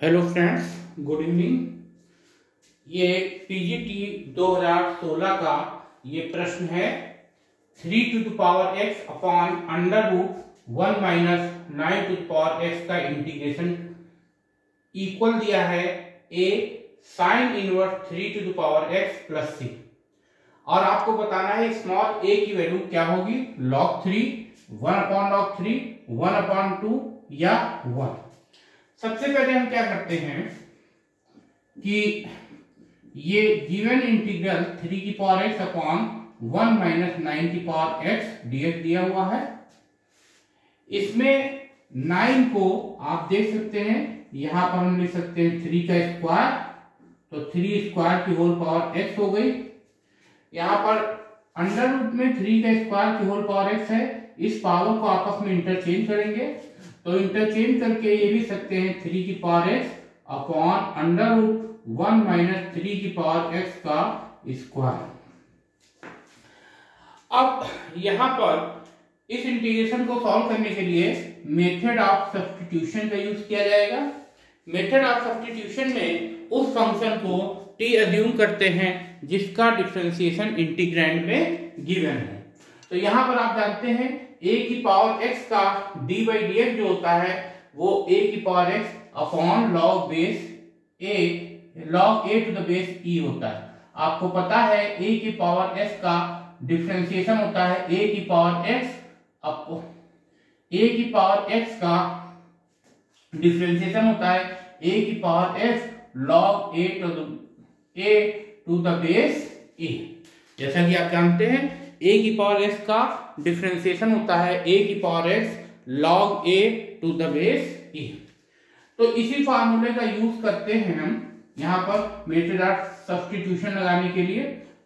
Hello friends, good evening. ये PGT 2016 का ये प्रश्न है 3 to the power x upon under root 1 minus 9 to the power x का इंटीग्रेशन इक्वल दिया है a sine inverse 3 to the power x plus c। और आपको बताना है स्मॉल a की वैल्यू क्या होगी, log 3, 1 अपॉन log 3, 1 अपॉन 2 या 1। सबसे पहले हम क्या करते हैं कि ये गिवन इंटीग्रल 3 की पावर x अपॉन 1 माइनस 9 की पावर x dx दिया हुआ है। इसमें 9 को आप देख सकते हैं, यहां पर हम लिख सकते हैं 3 का स्क्वायर, तो 3 स्क्वायर की होल पावर x हो गई। यहां पर अंडर रूट में 3 का स्क्वायर की होल पावर x है, इस पावर को आपस में इंटरचेंज करेंगे, तो इंटरचेंज करके ये लिख सकते हैं 3 की power x upon under root 1 minus 3 की पावर x का स्क्वायर। अब यहां पर इस इंटीग्रेशन को सॉल्व करने के लिए मेथड ऑफ सब्स्टिट्यूशन का यूज किया जाएगा। मेथड ऑफ सब्स्टिट्यूशन में उस फंक्शन को t अज्यूम करते हैं जिसका डिफरेंशिएशन इंटीग्रैंड में गिवन है। तो यहां पर आप जानते हैं a की पावर x का d बाई डी एक्स जो होता है वो a की power x upon log base a log a to the base e होता है। आपको पता है a की पावर x का डिफरेंशिएशन होता है a की पावर x a की पावर x का डिफरेंशिएशन होता है a की power x log a to the base e। जैसा कि आप जानते हैं a की पावर x का डिफरेंशिएशन होता है a की power x log a to the base e। तो इसी फार्मूले का यूज करते हैं हम यहाँ पर मेथड ऑफ सब्स्टिट्यूशन लगाने के लिए।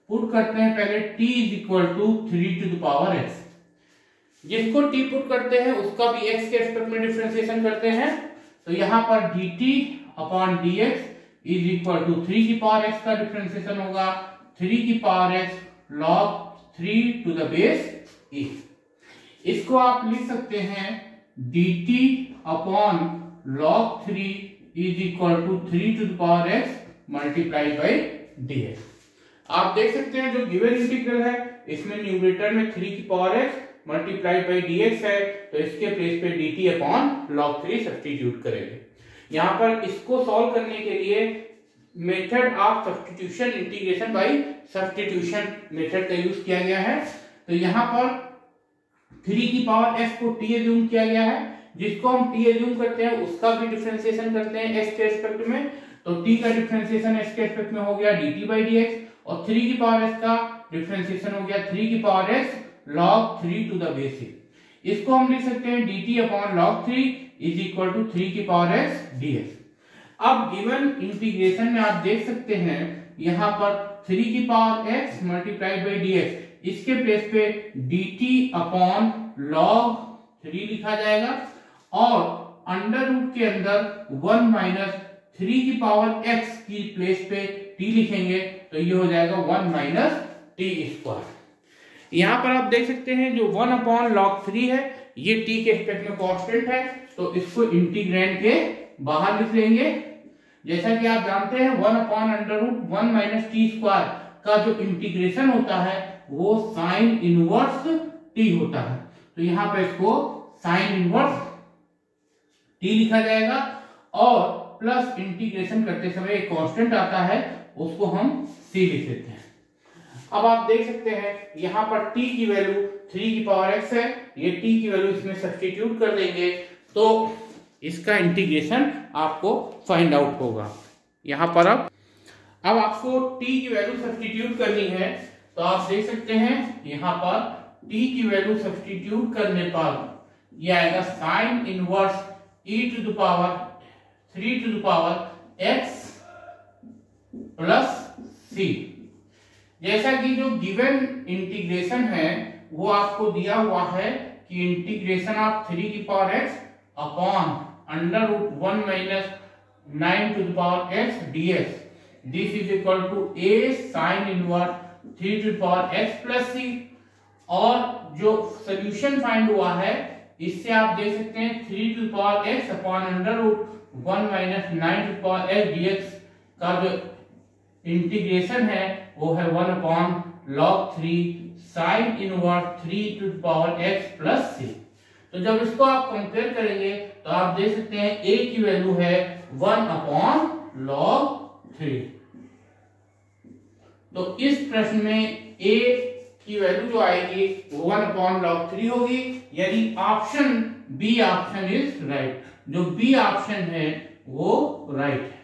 पुट करते हैं पहले t is equal to 3 to the power x। जिसको t पुट करते हैं उसका भी x के रेस्पेक्ट में डिफरेंशिएशन करते हैं, तो यहाँ पर dt upon dx is equal to 3 की पावर x का डिफरेंशिएशन होगा 3 की power x log 3 to the base e। इसको आप लिख सकते हैं dt upon log 3 is equal to 3 to the power x multiply by dx। आप देख सकते हैं जो गिवन इंटीग्रल है इसमें न्यूमरेटर में 3 की power x multiply by dx है, तो इसके प्लेस पे dt अपॉन log 3 सब्स्टिट्यूट करेंगे। यहाँ पर इसको सॉल्व करने के लिए method of substitution integration by substitution method का यूज किया गया है। तो यहाँ पर 3 की पावर x को t अज्यूम किया गया है, जिसको हम t अज्यूम करते हैं उसका भी डिफरेंशिएशन करते हैं x के रिस्पेक्ट में, तो t का डिफरेंशिएशन x के रिस्पेक्ट में हो गया dt बाई dx, और 3 की पावर x का डिफरेंशिएशन हो गया 3 की power x log 3 to the base e। इसको हम लिख सकते हैं dt upon log 3 is equal to 3 की पावर x dx। अब गिवन इंटीग्रेशन में आप देख सकते हैं यहाँ पर 3 की power x multiply by dx, इसके प्लेस पे dt अपॉन log 3 लिखा जाएगा, और अंडर रूट के अंदर 1 माइनस 3 की पावर x की प्लेस पे t लिखेंगे, तो ये हो जाएगा 1 माइनस टी स्क्वायर। यहाँ पर आप देख सकते हैं जो 1 अपॉन log 3 है ये t के रिस्पेक्ट में कांस्टेंट है, तो इसको इंटीग्रैंड के बाहर लिख लेंगे। जैसा कि आप जानते हैं 1 upon under root 1 minus t square का जो इंटीग्रेशन होता है वो साइन इनवर्स t होता है, तो यहाँ पे इसको साइन इनवर्स t लिखा जाएगा, और प्लस इंटीग्रेशन करते समय एक कांस्टेंट आता है उसको हम c लिख देते हैं। अब आप देख सकते हैं यहाँ पर t की वैल्यू 3 की पावर x है, ये t की वैल्यू इसमें सब्स्टिट्यूट कर देंगे तो इसका इंटीग्रेशन आपको फाइंड आउट होगा। यहाँ पर अब आपको t की वैल्यू सब्स्टिट्यूट करनी है, तो आप देख सकते हैं यहाँ पर t की वैल्यू सब्स्टिट्यूट करने पर यह आएगा sine inverse e to the power 3 to the power x plus c। जैसा कि जो गिवन इंटीग्रेशन है वो आपको दिया हुआ है कि इंटीग्रेशन ऑफ 3 की power x upon under root 1 minus 9 to the power x dx, this is equal to a sine inverse 3 to the power x plus c। और जो सोल्यूशन फाइंड हुआ है इससे आप देख सकते हैं 3 to the power x upon under root 1 minus 9 dx का जो इंटीग्रेशन है वो है 1 upon log 3 sine inverse 3 x plus c। तो जब इसको आप कंपेयर करेंगे तो आप देख सकते हैं a की वैल्यू है 1 अपॉन log 3। तो इस प्रश्न में a की वैल्यू जो आएगी वो 1 अपॉन log 3 होगी, यानी option B option is right. जो बी ऑप्शन है वो राइट है।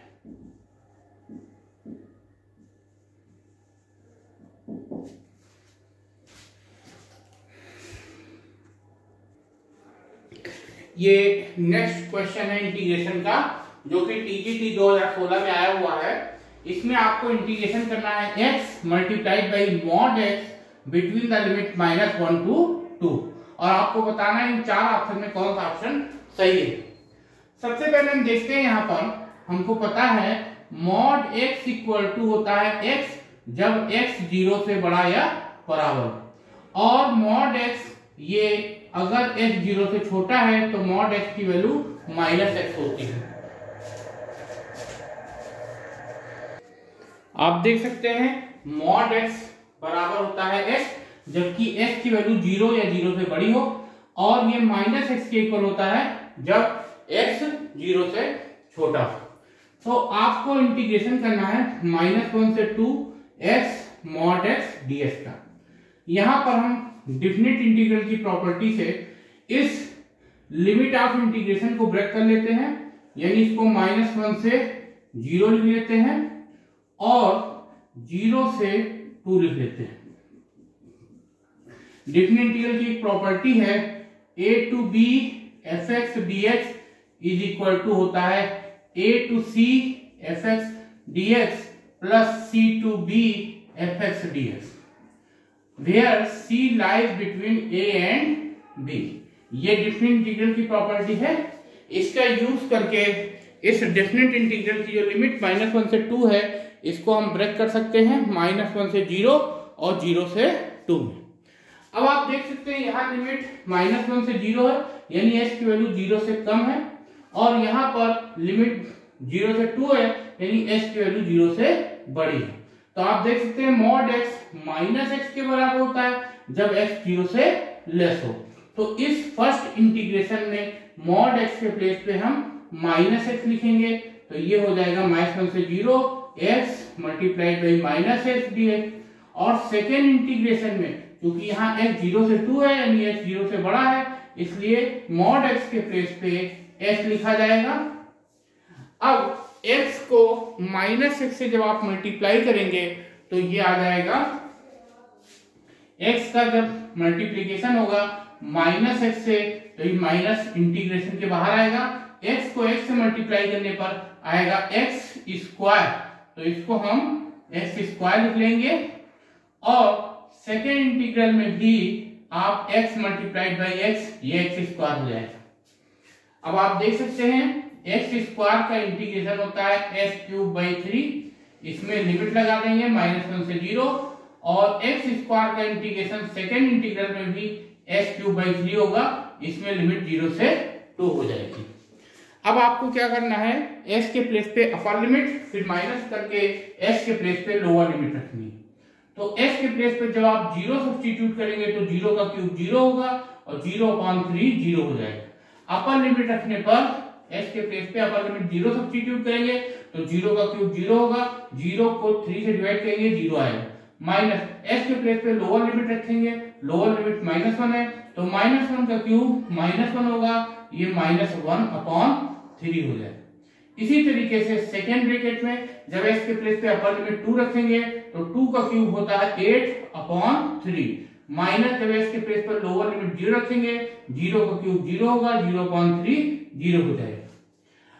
ये नेक्स्ट क्वेश्चन है इंटीग्रेशन का, जो कि टीजीटी 2016 में आया हुआ है। इसमें आपको इंटीग्रेशन करना है x multiplied by mod x between the limit -1 to 2, और आपको बताना है इन चार ऑप्शन में कौन सा ऑप्शन सही है। सबसे पहले हम देखते हैं, यहाँ पर हमको पता है मॉड x इक्वल टू होता है x जब x 0 से बड़ा या बराबर, और मॉड x ये अगर x 0 से छोटा है तो मॉड x की वैल्यू -x होती है। आप देख सकते हैं मॉड x बराबर होता है x जबकि x की वैल्यू 0 या 0 से बड़ी हो, और ये -x के इक्वल होता है जब x 0 से छोटा हो। तो आपको इंटीग्रेशन करना है -1 से 2 x मॉड x ds का। यहां पर हम डिफिनिट इंटीग्रल की प्रॉपर्टी से इस लिमिट ऑफ इंटीग्रेशन को ब्रेक कर लेते हैं, यानी इसको -1 से 0 लिख लेते हैं और 0 से 2 लिख लेते हैं। डिफिनिट इंटीग्रल की एक प्रॉपर्टी है a to b fx dx is equal to होता है a to c fx dx plus c to b fx dx, where c lies between a and b। ये डिफिनिट इंटीग्रल की property है। इसका use करके इस definite integral की जो लिमिट -1 से 2 है इसको हम ब्रेक कर सकते हैं -1 से 0 और 0 से 2 में। अब आप देख सकते हैं यहाँ लिमिट -1 से 0 है, यानी x की वैल्यू 0 से कम है, और यहाँ पर लिमिट 0 से 2 है, यानी x की वैल्यू 0 से बड़ी है। तो आप देख सकते हैं मॉड x -x के बराबर होता है जब x 0 से लेस हो। तो इस फर्स्ट इंटीग्रेशन में मॉड x के प्लेस पे हम -x लिखेंगे, तो ये हो जाएगा -1 से 0 x multiplied by -x dx। और सेकेंड इंटीग्रेशन में क्योंकि यहाँ x 0 से 2 है यानी x 0 से बड़ा है, इसलिए मॉड x के प्लेस पे x लिखा जाएगा। अब x को -x से जब आप मल्टीप्लाई करेंगे तो ये आ जाएगा, x का जब मल्टीप्लीकेशन होगा -x से तो ये माइनस इंटीग्रेशन के बाहर आएगा, x को x से मल्टीप्लाई करने पर आएगा x स्क्वायर, तो इसको हम x स्क्वायर लिख लेंगे। और सेकेंड इंटीग्रल में भी आप x मल्टीप्लाइड बाई x, ये x स्क्वायर हो जाएगा। अब आप देख सकते हैं x स्क्वायर का इंटीग्रेशन होता है s³/3, इसमें लिमिट लगा देंगे -1 से 0, और x स्क्वायर का इंटीग्रेशन सेकेंड इंटीग्रल में भी s³/3 होगा, इसमें लिमिट 0 से 2 हो जाएगी। अब आपको क्या करना है, s के प्लेस पे अपर लिमिट, फिर माइनस करके s के प्लेस पे लोअर लिमिट रखनी है। तो s के प्लेस पे जब आप 0 सब्स्टिट्यूट करेंगे तो 0 का क्यूब 0 होगा और 0/3 0 हो जाएगा। अपर लिमिट रखने पर s के प्लेस पे अपर लिमिट 0 सब्स्टिट्यूट करेंगे तो 0 का क्यूब 0 होगा, 0 को 3 से डिवाइड करेंगे 0 आएगा। माइनस s के प्लेस पे लोअर लिमिट रखेंगे, लोअर लिमिट -1 है तो -1 का क्यूब -1 होगा, ये -1/3 हो जाएगा। इसी तरीके से सेकेंड ब्रैकेट में जब s के प्लेस पे अपर लिमिट 2 रखेंगे तो 2 का क्यूब होता है 8/3, माइनस जब s के प्लेस पर लोअर लिमिट 0 रखेंगे, 0 का क्यूब 0 होगा, 0/3 0 हो जाएगा।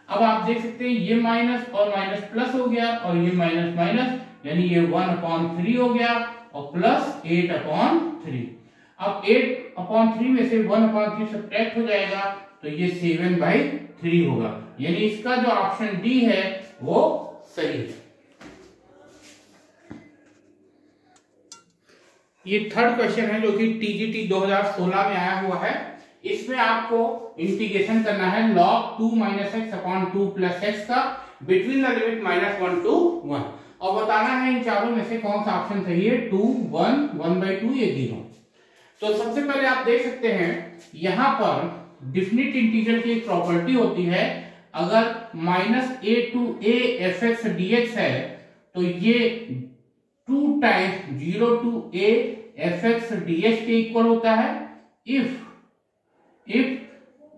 अब आप देख सकते हैं ये माइनस और माइनस प्लस हो गया, और ये माइनस माइनस यानी ये 1/3 हो गया, और प्लस 8/3। अब 8/3 में से 1/3 सब्ट्रैक्ट हो जाएगा तो ये 7/3 होगा, यानी इसका जो ऑप्शन डी है वो सही है। ये थर्ड क्वेश्चन है जो कि टीजीटी 2016 में आया हुआ है। इसमें आपको इंटीग्रेशन करना है log 2 minus x upon 2 plus x का बिटवीन द लिमिट -1 to 1, और बताना है इन चारों में से कौन सा ऑप्शन सही है, 2, 1, 1/2 या 0। तो सबसे पहले आप देख सकते हैं यहां पर डिफिनिट इंटीग्रल की एक प्रॉपर्टी होती है, अगर -a to a fx dx है तो ये 2 times 0 to a fx dx के इक्वल होता है if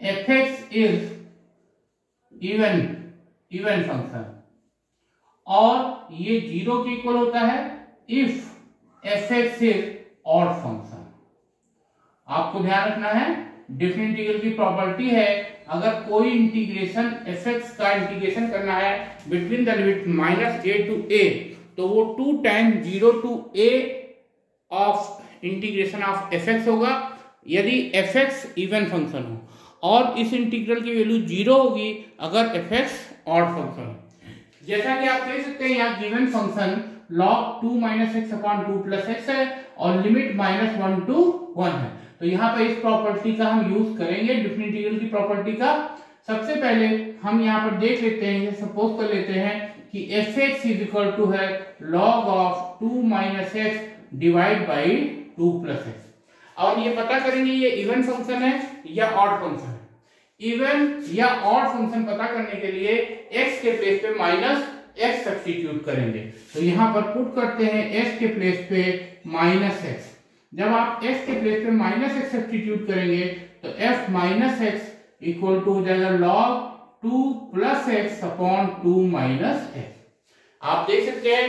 fx is even function, और ये 0 के इक्वल होता है if fx is odd function. आपको ध्यान रखना है डिफरेंट इंटीग्रल की प्रॉपर्टी है, अगर कोई इंटीग्रेशन fx का इंटीग्रेशन करना है between the limit -a to a तो वो 2 times 0 to a of integration of fx होगा यदि fx इवन फंक्शन हो, और इस इंटीग्रल की वैल्यू 0 होगी अगर fx ऑड फंक्शन हो। जैसा कि आप देख सकते हैं यहाँ given function log 2 minus x upon 2 plus x है और लिमिट -1 to 1 है, तो यहाँ पे इस प्रॉपर्टी का हम यूज करेंगे डिफरेंट इंटीग्रल की प्रॉपर्टी का। सबसे पहले हम यहाँ पर देख लेते हैं, सपोज कर लेते हैं कि fx इज इक्वल टू है log of 2 minus x divide by 2 plus x, और ये पता करेंगे ये इवन फंक्शन है या ऑड फंक्शन है। इवन या ऑड फंक्शन पता करने के लिए x के प्लेस पे माइनस x सब्स्टिट्यूट करेंगे, तो यहाँ पर पुट करते हैं x के प्लेस पे -x। जब आप x के प्लेस पे -x सब्स्टिट्यूट करेंगे तो f minus x equal to हो जाएगा log 2 plus x upon 2 minus x. आप देख सकते हैं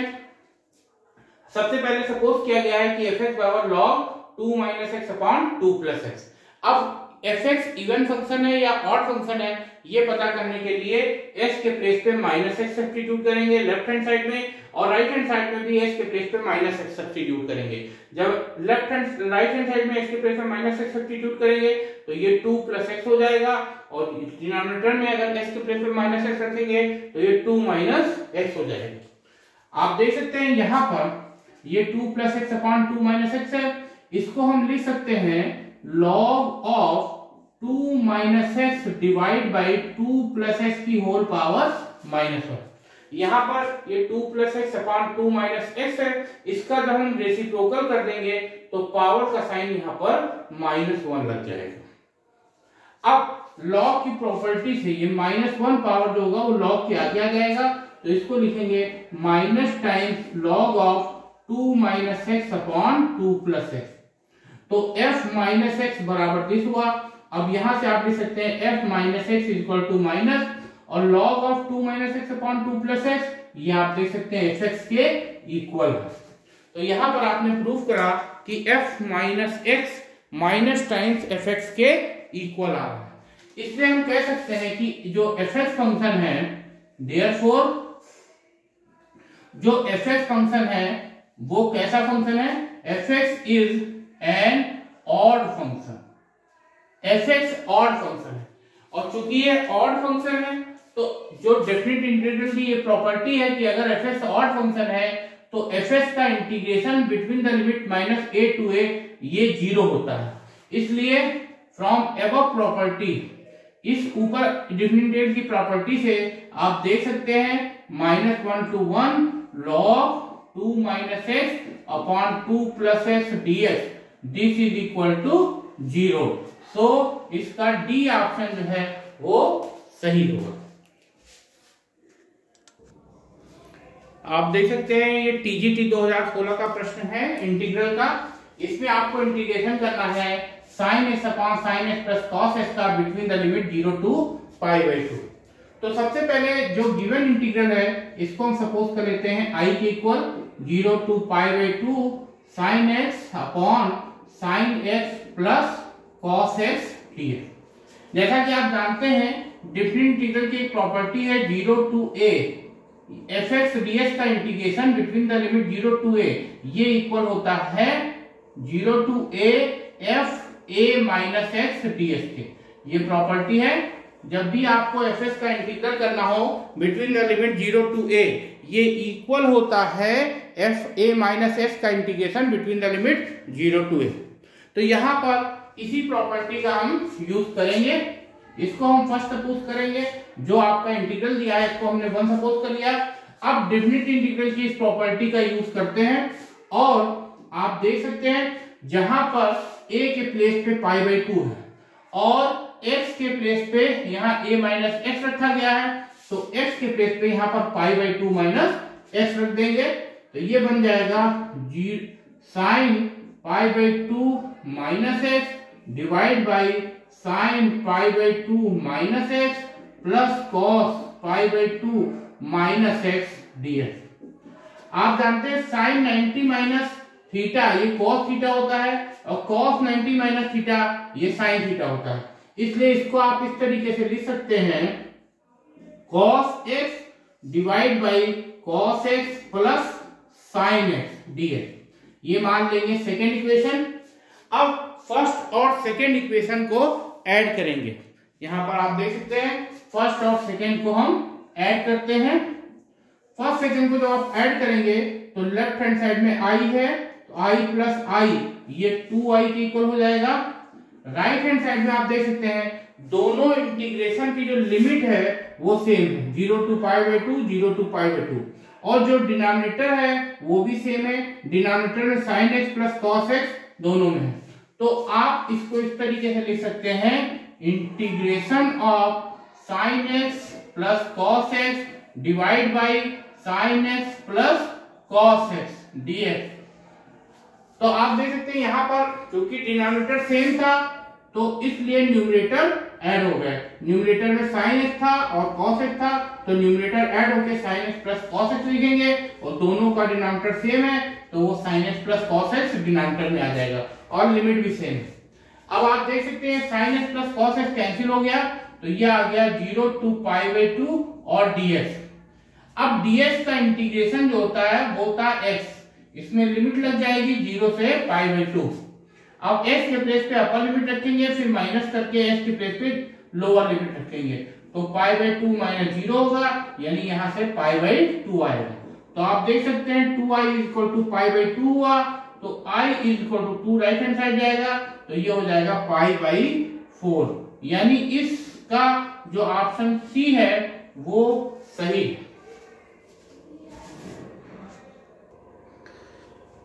सबसे पहले सपोज किया गया है कि fx बराबर log 2 minus x upon 2 plus x. अब fx इवन फंक्शन है या ऑड फंक्शन है ये पता करने के लिए s के प्लेस पे -x सब्स्टिट्यूट करेंगे लेफ्ट हैंड साइड में, और राइट हैंड साइड में भी s के प्लेस पे -x सब्स्टिट्यूट करेंगे। जब राइट हैंड साइड में s के प्लेस पे -x सब्स्टिट्यूट करेंगे तो ये 2 प्लस x हो जाएगा, और डिनोमिनेटर में अगर s के प्लेस पे -x रखेंगे तो ये 2 माइनस x हो जाएगा। आप देख सकते हैं यहाँ पर ये 2 plus x upon 2 minus x है, इसको हम लिख सकते हैं log of 2 minus x divide by 2 plus x की होल पावर -1। यहाँ पर ये 2 plus x upon 2 minus x है, इसका जब हम रेसिप्रोकल कर देंगे तो पावर का साइन यहाँ पर -1 लग जाएगा। अब लॉग की प्रॉपर्टी से ये -1 पावर जो होगा वो लॉग के आगे आ जाएगा, तो इसको लिखेंगे minus times log of 2 minus x upon 2 plus x, तो f माइनस एक्स बराबर दिस हुआ। अब यहां से आप लिख सकते हैं f minus x equal to minus और log of 2 minus x upon 2 plus x, ये आप देख सकते हैं fx के इक्वल है। तो यहां पर आपने प्रूफ करा कि f minus x minus times fx के इक्वल आ रहा है। इसलिए हम कह सकते हैं कि जो fx फंक्शन है, देयरफॉर जो fx फंक्शन है वो कैसा फंक्शन है, fx is an odd function, fx odd function है, और चूंकि ये ऑड फंक्शन है तो जो डेफिनेट इंटीग्रल की ये प्रॉपर्टी है कि अगर fx ऑड फंक्शन है तो fx का integration between the limit -a to a ये 0 होता है। इसलिए फ्रॉम अबव प्रॉपर्टी, इस ऊपर डेफिनेट इंटीग्रल की प्रॉपर्टी से आप देख सकते हैं -1 to 1 log 2 minus x upon 2 plus x dx, this is equal to 0। So इसका डी ऑप्शन जो है वो सही होगा। आप देख सकते हैं ये टीजीटी 2016 का प्रश्न है इंटीग्रल का। इसमें आपको इंटीग्रेशन करना है sin x upon sin x plus cos x का बिटवीन द लिमिट 0 to π/2। तो सबसे पहले जो गिवन इंटीग्रल है इसको हम सपोज कर लेते हैं i के equal 0 to π/2 sin x upon sin x plus cos x dx। जैसा कि आप जानते हैं डिफरेंट इंटीग्रल की एक प्रॉपर्टी है 0 to a fx dx का integration between the limit 0 to a ये इक्वल होता है 0 to a f a minus x dx के। ये प्रॉपर्टी है जब भी आपको fx का इंटीग्रल करना हो between the limit 0 to a ये इक्वल होता है f a माइनस एक्स का integration between the limit 0 to a। तो यहाँ पर इसी प्रॉपर्टी का हम यूज करेंगे। इसको हम फर्स्ट सपोज करेंगे, जो आपका इंटीग्रल दिया है इसको हमने 1 सपोज कर लिया। अब डेफिनेट इंटीग्रल की इस प्रॉपर्टी का यूज करते हैं और आप देख सकते हैं जहां पर a के प्लेस पे π/2 है और x के प्लेस पे यहाँ a माइनस एक्स रखा गया है, तो x के प्लेस पे यहाँ पर π/2 माइनस एक्स रख देंगे, तो ये बन जाएगा sin π/2 minus x divide by sin π/2 minus x plus cos π/2 minus x dx। आप जानते हैं sin 90 माइनस थीटा ये cos थीटा होता है और cos 90 माइनस थीटा ये sin थीटा होता है, इसलिए इसको आप इस तरीके से लिख सकते हैं cos x divide by cos x plus sin x dx। ये मान लेंगे सेकेंड इक्वेशन। अब फर्स्ट और सेकेंड इक्वेशन को ऐड करेंगे। यहां पर आप देख सकते हैं फर्स्ट और सेकेंड को हम ऐड करते हैं। फर्स्ट सेकेंड को जब आप ऐड करेंगे तो लेफ्ट हैंड साइड में i है, तो i प्लस i ये 2i के इक्वल हो जाएगा। राइट हैंड साइड में आप देख सकते हैं दोनों इंटीग्रेशन की जो लिमिट है वो सेम है, 0 to π/2 0 to π/2, और जो डिनोमिनेटर है वो भी सेम है, डिनोमिनेटर में sin x plus cos x दोनों में है। तो आप इसको इस तरीके से लिख सकते हैं integration of sin x plus cos x divide by sin x plus cos x dx। तो आप देख सकते हैं यहाँ पर क्योंकि डिनोमिनेटर सेम था तो इसलिए न्यूमरेटर ऐड हो गया। न्यूमरेटर में sin x था और cos x था, तो न्यूमरेटर ऐड होके sin x plus cos x लिखेंगे और दोनों का डिनोमिनेटर सेम है तो वो sin x plus cos x denominator में आ जाएगा और लिमिट भी सेम है। अब आप देख सकते हैं sin x plus cos x cancel हो गया, तो ये आ गया 0 to π/2 और dx। अब dx का इंटीग्रेशन जो होता है वो होता है x, इसमें लिमिट लग जाएगी 0 से π/2। अब x के प्लेस पे अपर लिमिट रखेंगे, फिर माइनस करके x के प्लेस पे लोअर लिमिट रखेंगे, तो π/2 माइनस 0 होगा, यानी यहाँ से π/2 आएगा। तो आप देख सकते हैं 2i इक्वल टू π/2 हुआ, तो i equal to 2 right hand side जाएगा, तो ये हो जाएगा π/4, यानी इसका जो ऑप्शन सी है वो सही है।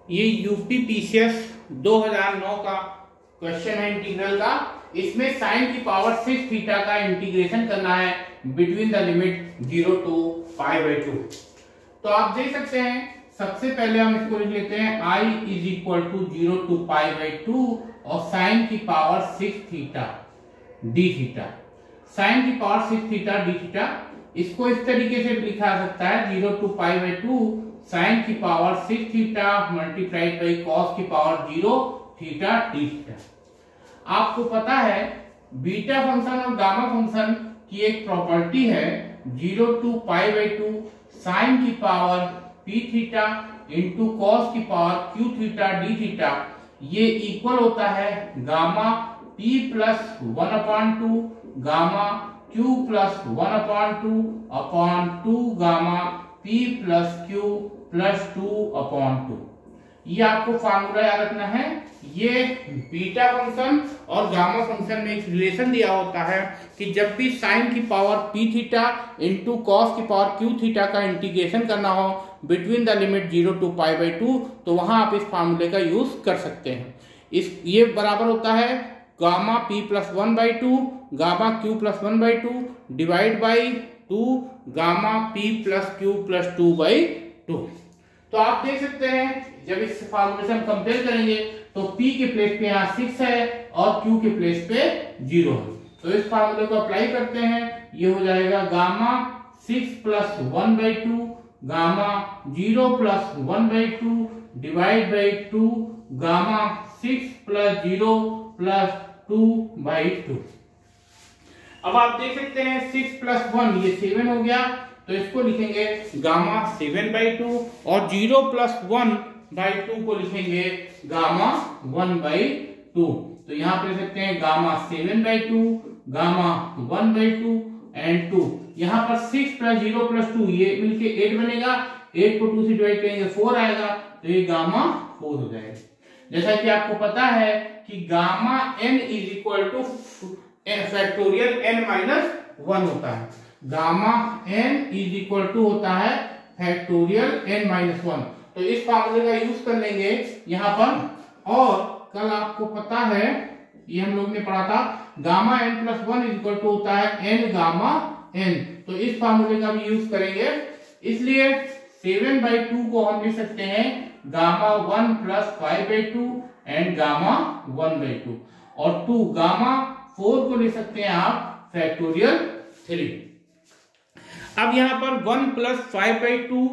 ये यूपीपीसीएस 2009 का क्वेश्चन है इंटीग्रल का। इसमें sin की पावर 6 थीटा का इंटीग्रेशन करना है बिटवीन द लिमिट 0 to π/2। तो आप देख सकते हैं सबसे पहले हम इसको लिख लेते हैं i is equal to 0 to π/2 और sin की power 6 theta d theta. sin की पावर 6 थीटा d थीटा, इसको इस तरीके से लिखा सकता है 0 to π/2 sin की power 6 theta multiplied by cos की पावर 0 थीटा d थीटा। आपको पता है बीटा फंक्शन और गामा फंक्शन की एक प्रॉपर्टी है 0 to π/2 sin की power p theta into cos की power q theta d theta, ये इक्वल होता है gamma p plus 1/2 gamma q plus 1/2 upon 2 gamma p plus q plus 2/2। ये आपको फार्मूला याद रखना है। ये बीटा फंक्शन और गामा फंक्शन में एक रिलेशन दिया होता है कि जब भी साइन की power p theta into cos की पावर q थीटा का इंटीग्रेशन करना हो बिटवीन द लिमिट 0 to π/2, तो वहां आप इस फार्मूले का यूज कर सकते हैं। ये बराबर होता है gamma p plus 1/2 gamma q plus 1/2 divide by 2 gamma p plus q plus 2/2। तो आप देख सकते हैं जब इस फार्मूले से हम कंपेयर करेंगे तो p के प्लेस पे यहाँ 6 है और q के प्लेस पे 0 है, तो इस फार्मूले को अप्लाई करते हैं, ये हो जाएगा gamma 6 plus 1/2 gamma 0 plus 1/2 divide by 2 gamma 6 plus 0 plus 2/2। अब आप देख सकते हैं 6 प्लस 1 ये 7 हो गया, तो इसको लिखेंगे गामा 7/2 और 0 प्लस 1/2 को लिखेंगे गामा 1/2। तो यहाँ पे लिख सकते हैं गामा 7/2 गामा 1/2 एंड 2। यहाँ पर 6 प्लस 0 प्लस 2 ये मिलके 8 बनेगा, 8 को 2 से डिवाइड करेंगे 4 आएगा, तो ये गामा 4 हो जाएगा। जैसा कि आपको पता है कि gamma n is equal to factorial n minus 1 होता है। Gamma n is equal to होता है फैक्टोरियल n माइनस 1। तो इस फार्मूले का यूज कर लेंगे यहाँ पर। और कल आपको पता है, ये हम लोग ने पढ़ा था, gamma n plus 1 is equal to होता है n गामा n। तो इस फार्मूले का भी यूज करेंगे, इसलिए 7/2 को हम लिख सकते हैं गामा 1 प्लस 5/2 एंड गामा 1/2, और 2 गामा 4 को लिख सकते हैं आप फैक्टोरियल 3। अब यहाँ पर 1 प्लस 5/2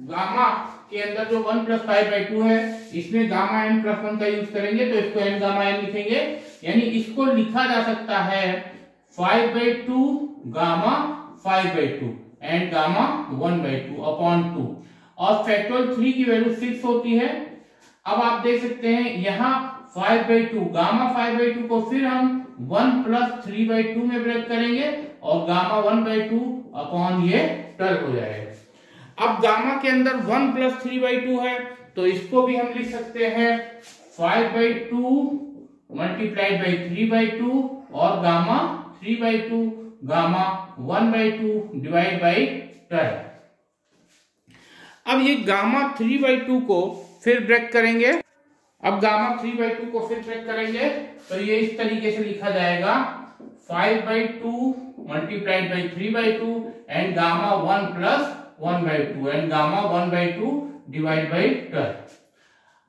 गामा के अंदर जो 1 प्लस 5/2 है, इसमें गामा n प्लस 1 का यूज करेंगे तो इसको n गामा n लिखेंगे, यानी इसको लिखा जा सकता है 5/2 गामा 5/2 एंड गामा 1/2 अपॉन 2, और फैक्टोरियल 3 की वैल्यू 6 होती है। अब आप देख सकते हैं यहाँ 5/2 गामा 5/2 को फिर हम 1 प्लस 3/2 में ब्रेक करेंगे और गामा 1/2 अपॉन ये 12 हो जाएगा। अब गामा के अंदर 1 प्लस 3/2 है, तो इसको भी हम लिख सकते हैं 5/2 मल्टीप्लाइड बाई 3/2 और गामा 3/2 गामा 1/2 डिवाइड बाई 12। अब ये गामा 3/2 को फिर ब्रेक करेंगे। अब गामा 3/2 को फिर ब्रेक करेंगे तो ये इस तरीके से लिखा जाएगा 5/2 multiplied by 3/2 and gamma 1 plus 1/2 and gamma 1/2 divide by 12।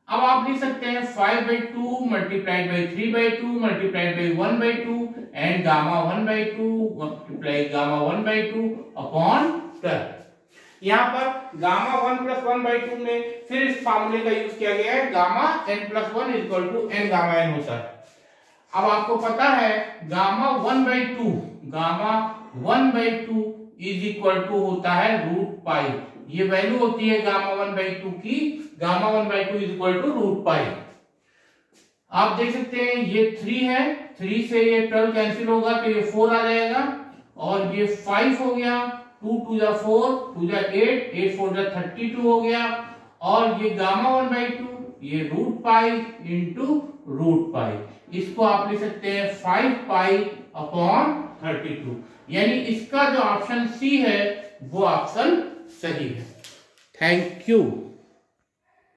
अब आप लिख सकते हैं 5/2 multiplied by 3/2 multiplied by 1/2 and gamma 1/2 multiply gamma 1/2 upon 12। यहाँ पर गामा 1 प्लस 1/2 में फिर इस फार्मूले का यूज किया गया है, gamma n plus 1 equal to n gamma n होता है। अब आपको पता है गामा 1/2 इज इक्वल टू होता है रूट पाई। ये वैल्यू होती है गामा 1/2 की, gamma 1/2 is equal to root pi. आप देख सकते हैं ये 3 है, 3 से ये 12 कैंसिल होगा तो ये 4 आ जाएगा, और ये 5 हो गया, 2 2 जा 4, 2 जा 8, 8 4 जा 32 हो गया, और ये गामा 1/2 ये root pi into root pi, इसको आप लिख सकते हैं 5 पाई अपॉन 32, यानी इसका जो ऑप्शन सी है वो ऑप्शन सही है। Thank you.